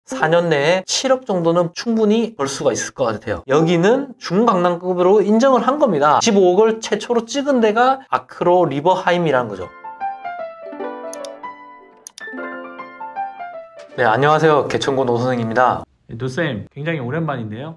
4년 내에 7억 정도는 충분히 벌 수가 있을 것 같아요. 여기는 중강남급으로 인정을 한 겁니다. 15억을 최초로 찍은 데가 아크로 리버하임이라는 거죠. 네, 안녕하세요. 개천고 노선생입니다. 노쌤, 굉장히 오랜만인데요.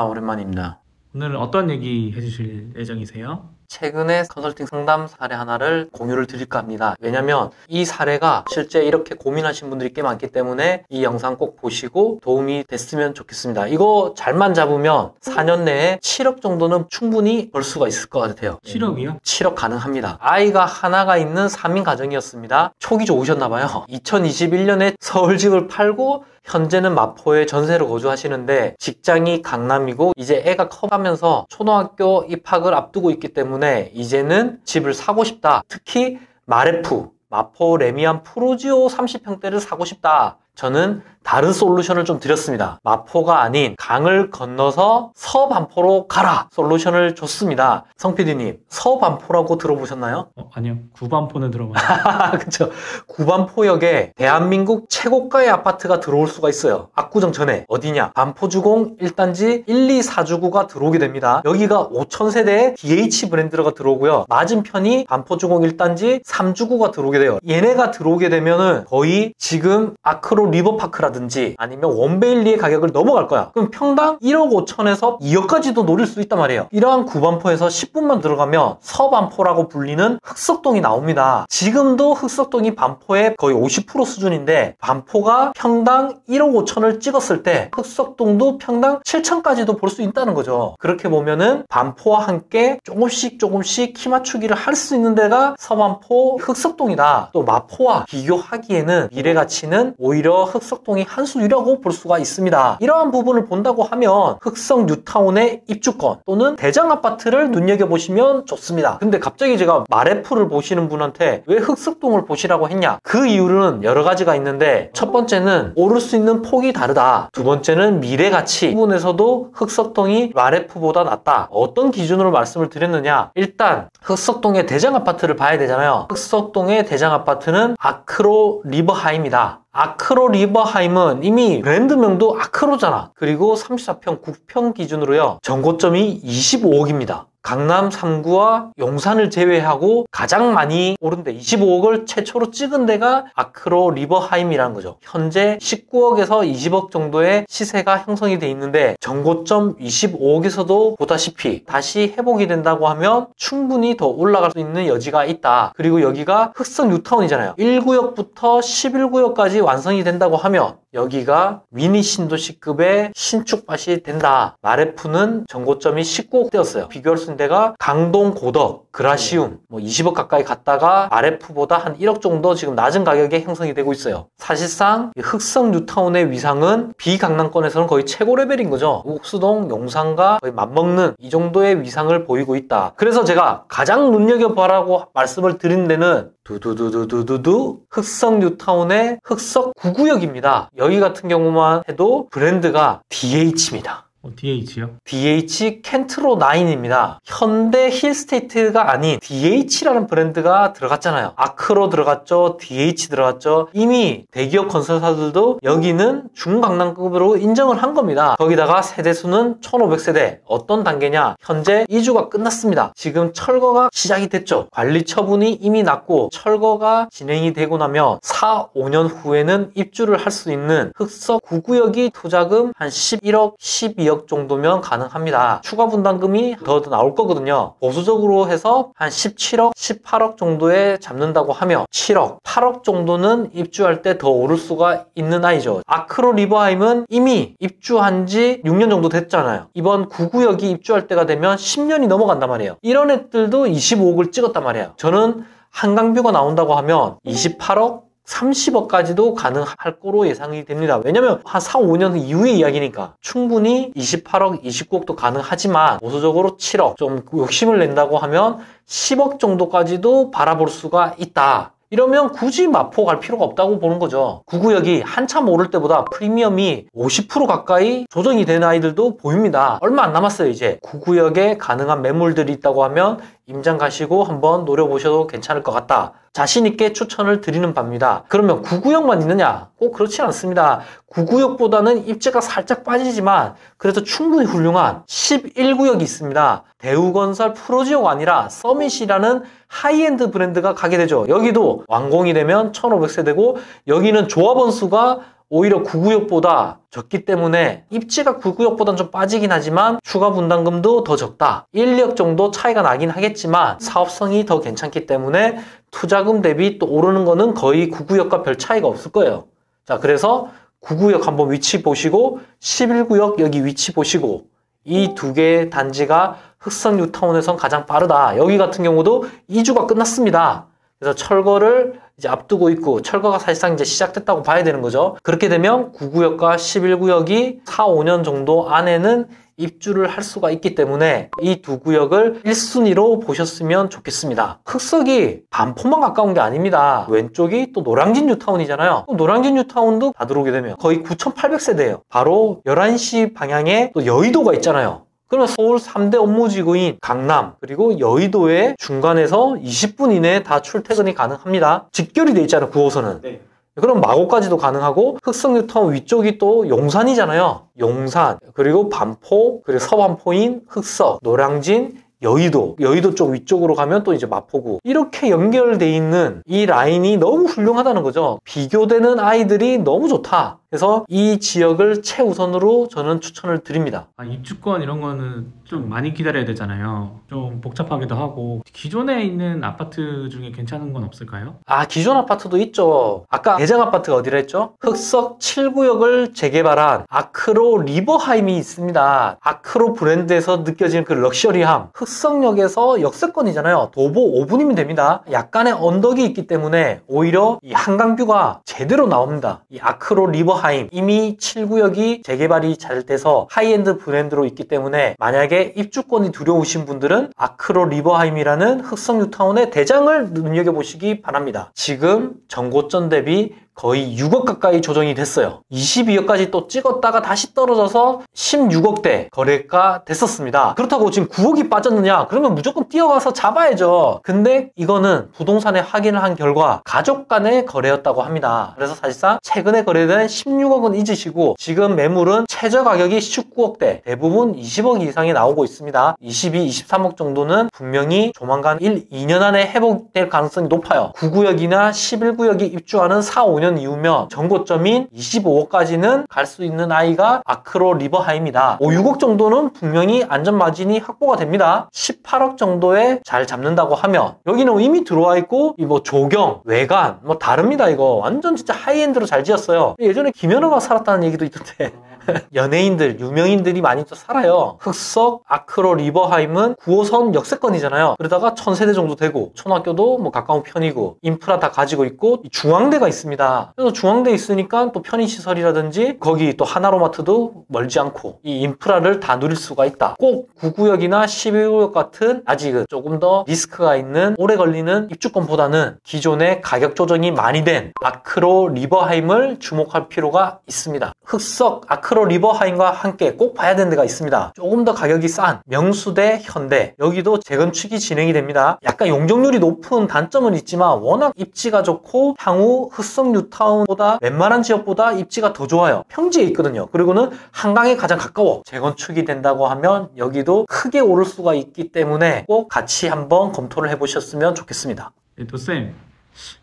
오랜만입니다. 오늘은 어떤 얘기 해주실 예정이세요? 최근에 컨설팅 상담 사례 하나를 공유를 드릴까 합니다. 왜냐면 이 사례가 실제 이렇게 고민하신 분들이 꽤 많기 때문에 이 영상 꼭 보시고 도움이 됐으면 좋겠습니다. 이거 잘만 잡으면 4년 내에 7억 정도는 충분히 벌 수가 있을 것 같아요. 7억이요? 7억 가능합니다. 아이가 하나가 있는 3인 가정이었습니다. 촉이 좋으셨나봐요. 2021년에 서울집을 팔고 현재는 마포에 전세로 거주하시는데 직장이 강남이고 이제 애가 커가면서 초등학교 입학을 앞두고 있기 때문에 이제는 집을 사고 싶다. 특히 마레프, 마포 레미안 프로지오 30평대를 사고 싶다. 저는 다른 솔루션을 좀 드렸습니다. 마포가 아닌 강을 건너서 서반포로 가라 솔루션을 줬습니다. 성PD님, 서반포라고 들어보셨나요? 아니요. 구반포는 들어봤어요. 그쵸. 구반포역에 대한민국 최고가의 아파트가 들어올 수가 있어요. 압구정 전에. 어디냐? 반포주공 1단지 1, 2, 4주구가 들어오게 됩니다. 여기가 5,000세대의 DH 브랜드가 들어오고요. 맞은편이 반포주공 1단지 3주구가 들어오게 돼요. 얘네가 들어오게 되면은 거의 지금 아크로 리버파크라든지 아니면 원베일리의 가격을 넘어갈 거야. 그럼 평당 1억 5천에서 2억까지도 노릴 수 있단 말이에요. 이러한 구반포에서 10분만 들어가면 서반포라고 불리는 흑석동이 나옵니다. 지금도 흑석동이 반포의 거의 50% 수준인데 반포가 평당 1억 5천을 찍었을 때 흑석동도 평당 7천까지도 볼 수 있다는 거죠. 그렇게 보면은 반포와 함께 조금씩 키 맞추기를 할 수 있는 데가 서반포 흑석동이다. 또 마포와 비교하기에는 미래 가치는 오히려 흑석동이 한 수위라고 볼 수가 있습니다. 이러한 부분을 본다고 하면 흑석 뉴타운의 입주권 또는 대장 아파트를 눈여겨보시면 좋습니다. 근데 갑자기 제가 마레프를 보시는 분한테 왜 흑석동을 보시라고 했냐? 그 이유는 여러 가지가 있는데 첫 번째는 오를 수 있는 폭이 다르다. 두 번째는 미래 가치 부분에서도 흑석동이 마레프보다 낫다. 어떤 기준으로 말씀을 드렸느냐? 일단 흑석동의 대장 아파트를 봐야 되잖아요. 흑석동의 대장 아파트는 아크로 리버하임이다. 아크로 리버하임은 이미 브랜드명도 아크로잖아. 그리고 34평, 9평 기준으로요. 정고점이 25억입니다. 강남 3구와 용산을 제외하고 가장 많이 오른 데 25억을 최초로 찍은 데가 아크로 리버하임이라는 거죠. 현재 19억에서 20억 정도의 시세가 형성이 돼 있는데 정고점 25억에서도 보다시피 다시 회복이 된다고 하면 충분히 더 올라갈 수 있는 여지가 있다. 그리고 여기가 흑석 뉴타운이잖아요. 1구역부터 11구역까지 완성이 된다고 하면 여기가 미니 신도시급의 신축밭이 된다. 마레프는 정고점이 19억대였어요. 비교할 수 있는 데가 강동 고덕, 그라시움 20억 가까이 갔다가 마레프보다 한 1억 정도 지금 낮은 가격에 형성이 되고 있어요. 사실상 흑석 뉴타운의 위상은 비강남권에서는 거의 최고 레벨인 거죠. 옥수동, 용산과 거의 맞먹는 이 정도의 위상을 보이고 있다. 그래서 제가 가장 눈여겨보라고 말씀을 드린 데는 두두두두두두 흑석 뉴타운의 흑석 9구역입니다. 여기 같은 경우만 해도 브랜드가 DH입니다. DH요? DH 켄트로 9입니다. 현대 힐스테이트가 아닌 DH라는 브랜드가 들어갔잖아요. 아크로 들어갔죠. DH 들어갔죠. 이미 대기업 건설사들도 여기는 중강남급으로 인정을 한 겁니다. 거기다가 세대수는 1500세대. 어떤 단계냐? 현재 이주가 끝났습니다. 지금 철거가 시작이 됐죠. 관리 처분이 이미 났고 철거가 진행이 되고 나면 4, 5년 후에는 입주를 할 수 있는 흑석 9구역이 투자금 한 11억, 12억 정도면 가능합니다. 추가 분담금이 더 나올 거거든요. 보수적으로 해서 한 17억, 18억 정도에 잡는다고 하면 7억, 8억 정도는 입주할 때 더 오를 수가 있는 아이죠. 아크로 리버하임은 이미 입주한 지 6년 정도 됐잖아요. 이번 9구역이 입주할 때가 되면 10년이 넘어간단 말이에요. 이런 애들도 25억을 찍었단 말이에요. 저는 한강뷰가 나온다고 하면 28억, 30억까지도 가능할 거로 예상이 됩니다. 왜냐면 한 4, 5년 이후의 이야기니까 충분히 28억, 29억도 가능하지만 보수적으로 7억, 좀 욕심을 낸다고 하면 10억 정도까지도 바라볼 수가 있다. 이러면 굳이 마포 갈 필요가 없다고 보는 거죠. 9구역이 한참 오를 때보다 프리미엄이 50% 가까이 조정이 되는 아이들도 보입니다. 얼마 안 남았어요. 이제 9구역에 가능한 매물들이 있다고 하면 임장 가시고 한번 노려보셔도 괜찮을 것 같다. 자신있게 추천을 드리는 바입니다. 그러면 9구역만 있느냐? 꼭 그렇지 않습니다. 9구역보다는 입지가 살짝 빠지지만 그래도 충분히 훌륭한 11구역이 있습니다. 대우건설 프로지오가 아니라 서밋이라는 하이엔드 브랜드가 가게 되죠. 여기도 완공이 되면 1500세대고 여기는 조합원 수가 오히려 9구역보다 적기 때문에 입지가 9구역보다는 좀 빠지긴 하지만 추가 분담금도 더 적다. 1억 정도 차이가 나긴 하겠지만 사업성이 더 괜찮기 때문에 투자금 대비 또 오르는 거는 거의 9구역과 별 차이가 없을 거예요. 자, 그래서 9구역 한번 위치 보시고 11구역 여기 위치 보시고 이 두 개의 단지가 흑성 뉴타운에선 가장 빠르다. 여기 같은 경우도 2주가 끝났습니다. 그래서 철거를 이제 앞두고 있고 철거가 사실상 이제 시작됐다고 봐야 되는 거죠. 그렇게 되면 9구역과 11구역이 4, 5년 정도 안에는 입주를 할 수가 있기 때문에 이 두 구역을 1순위로 보셨으면 좋겠습니다. 흑석이 반포만 가까운 게 아닙니다. 왼쪽이 또 노량진 뉴타운이잖아요. 노량진 뉴타운도 다 들어오게 되면 거의 9,800세대예요. 바로 11시 방향에 또 여의도가 있잖아요. 그러면 서울 3대 업무지구인 강남 그리고 여의도의 중간에서 20분 이내에 다 출퇴근이 가능합니다. 직결이 돼 있잖아요, 9호선은. 네. 그럼 마곡까지도 가능하고 흑성 뉴타운 위쪽이 또 용산이잖아요. 용산 그리고 반포 그리고 서반포인 흑석, 노량진, 여의도 쪽 위쪽으로 가면 또 이제 마포구 이렇게 연결돼 있는 이 라인이 너무 훌륭하다는 거죠. 비교되는 아이들이 너무 좋다. 그래서 이 지역을 최우선으로 저는 추천을 드립니다. 입주권 이런 거는 좀 많이 기다려야 되잖아요. 좀 복잡하기도 하고 기존에 있는 아파트 중에 괜찮은 건 없을까요? 기존 아파트도 있죠. 아까 대장 아파트가 어디라 했죠? 흑석 7구역을 재개발한 아크로 리버하임이 있습니다. 아크로 브랜드에서 느껴지는 그 럭셔리함. 흑석역에서 역세권이잖아요. 도보 5분이면 됩니다. 약간의 언덕이 있기 때문에 오히려 이 한강뷰가 제대로 나옵니다. 이 아크로 리버하임 이미 7구역이 재개발이 잘 돼서 하이엔드 브랜드로 있기 때문에 만약에 입주권이 두려우신 분들은 아크로 리버하임이라는 흑석 뉴타운의 대장을 눈여겨보시기 바랍니다. 지금 정고점 대비 거의 6억 가까이 조정이 됐어요. 22억까지 또 찍었다가 다시 떨어져서 16억대 거래가 됐었습니다. 그렇다고 지금 9억이 빠졌느냐? 그러면 무조건 뛰어가서 잡아야죠. 근데 이거는 부동산에 확인을 한 결과 가족 간의 거래였다고 합니다. 그래서 사실상 최근에 거래된 16억은 잊으시고 지금 매물은 최저 가격이 19억대 대부분 20억 이상이 나오고 있습니다. 22, 23억 정도는 분명히 조만간 1, 2년 안에 회복될 가능성이 높아요. 9구역이나 11구역이 입주하는 4, 5년 이후면 정고점인 25억까지는 갈 수 있는 아이가 아크로 리버하임이다. 5, 6억 정도는 분명히 안전마진이 확보가 됩니다. 18억 정도에 잘 잡는다고 하면 여기는 이미 들어와 있고 이 뭐 조경, 외관 뭐 다릅니다. 이거 완전 진짜 하이엔드로 잘 지었어요. 예전에 김연아가 살았다는 얘기도 있던데 연예인들, 유명인들이 많이 또 살아요. 흑석 아크로 리버하임은 9호선 역세권이잖아요. 그러다가 1000세대 정도 되고 초등학교도 뭐 가까운 편이고 인프라 다 가지고 있고 중앙대가 있습니다. 그래서 중앙대 있으니까 또 편의시설이라든지 거기 또 하나로마트도 멀지 않고 이 인프라를 다 누릴 수가 있다. 꼭 9구역이나 12구역 같은 아직은 조금 더 리스크가 있는 오래 걸리는 입주권보다는 기존의 가격 조정이 많이 된 아크로 리버하임을 주목할 필요가 있습니다. 흑석 아크로 리버하임과 함께 꼭 봐야 되는 데가 있습니다. 조금 더 가격이 싼 명수대, 현대 여기도 재건축이 진행이 됩니다. 약간 용적률이 높은 단점은 있지만 워낙 입지가 좋고 향후 흑석 뉴타운보다 웬만한 지역보다 입지가 더 좋아요. 평지에 있거든요. 그리고는 한강에 가장 가까워. 재건축이 된다고 하면 여기도 크게 오를 수가 있기 때문에 꼭 같이 한번 검토를 해보셨으면 좋겠습니다. 도쌤,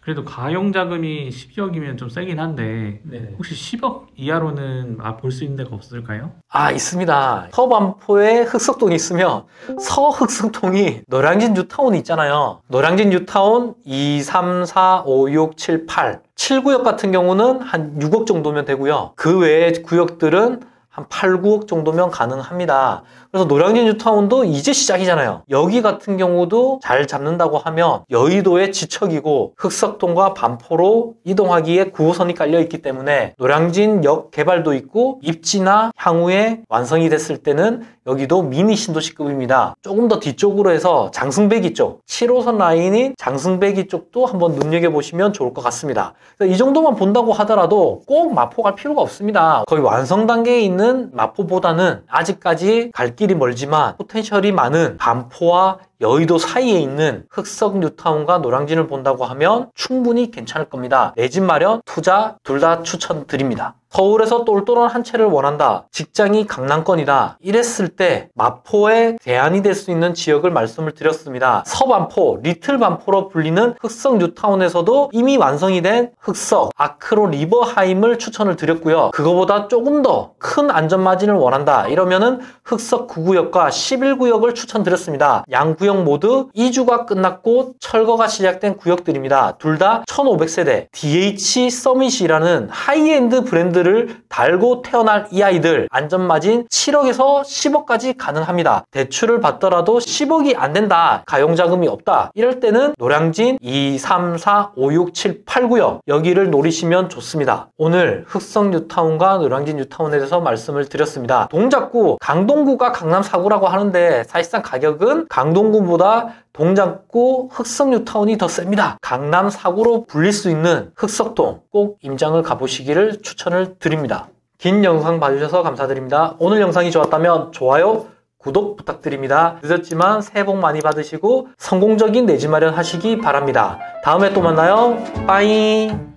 그래도 가용자금이 12억이면 좀 세긴 한데 네네. 혹시 10억 이하로는 볼 수 있는 데가 없을까요? 있습니다. 서반포에 흑석동이 있으면 서흑석동이 노량진 뉴타운이 있잖아요. 노량진 뉴타운 2, 3, 4, 5, 6, 7, 8 7구역 같은 경우는 한 6억 정도면 되고요. 그 외의 구역들은 한 8, 9억 정도면 가능합니다. 그래서 노량진 뉴타운도 이제 시작이잖아요. 여기 같은 경우도 잘 잡는다고 하면 여의도의 지척이고 흑석동과 반포로 이동하기에 9호선이 깔려있기 때문에 노량진역 개발도 있고 입지나 향후에 완성이 됐을 때는 여기도 미니 신도시급입니다. 조금 더 뒤쪽으로 해서 장승배기 쪽 7호선 라인인 장승배기 쪽도 한번 눈여겨보시면 좋을 것 같습니다. 이 정도만 본다고 하더라도 꼭 마포 갈 필요가 없습니다. 거의 완성 단계에 있는 마포보다는 아직까지 갈 길이 멀지만 포텐셜이 많은 반포와 여의도 사이에 있는 흑석 뉴타운과 노량진을 본다고 하면 충분히 괜찮을 겁니다. 내 집 마련, 투자 둘 다 추천드립니다. 서울에서 똘똘한 한 채를 원한다. 직장이 강남권이다. 이랬을 때 마포의 대안이 될 수 있는 지역을 말씀을 드렸습니다. 서반포, 리틀 반포로 불리는 흑석 뉴타운에서도 이미 완성이 된 흑석 아크로 리버하임을 추천을 드렸고요. 그거보다 조금 더 큰 안전마진을 원한다. 이러면은 흑석 9구역과 11구역을 추천드렸습니다. 양 구역 모두 이주가 끝났고 철거가 시작된 구역들입니다. 둘 다 1500세대 DH 서밋이라는 하이엔드 브랜드를 달고 태어날 이 아이들 안전마진 7억에서 10억까지 가능합니다. 대출을 받더라도 10억이 안 된다. 가용자금이 없다. 이럴 때는 노량진 2, 3, 4, 5, 6, 7, 8구역 여기를 노리시면 좋습니다. 오늘 흑석 뉴타운과 노량진 뉴타운에 대해서 말씀을 드렸습니다. 동작구, 강동구가 강남 4구라고 하는데 사실상 가격은 강동구보다 동작구 흑석 뉴타운이 더 셉니다. 강남 4구로 불릴 수 있는 흑석동 꼭 임장을 가보시기를 추천을 드립니다. 긴 영상 봐주셔서 감사드립니다. 오늘 영상이 좋았다면 좋아요, 구독 부탁드립니다. 늦었지만 새해 복 많이 받으시고 성공적인 내 집 마련 하시기 바랍니다. 다음에 또 만나요. 빠이.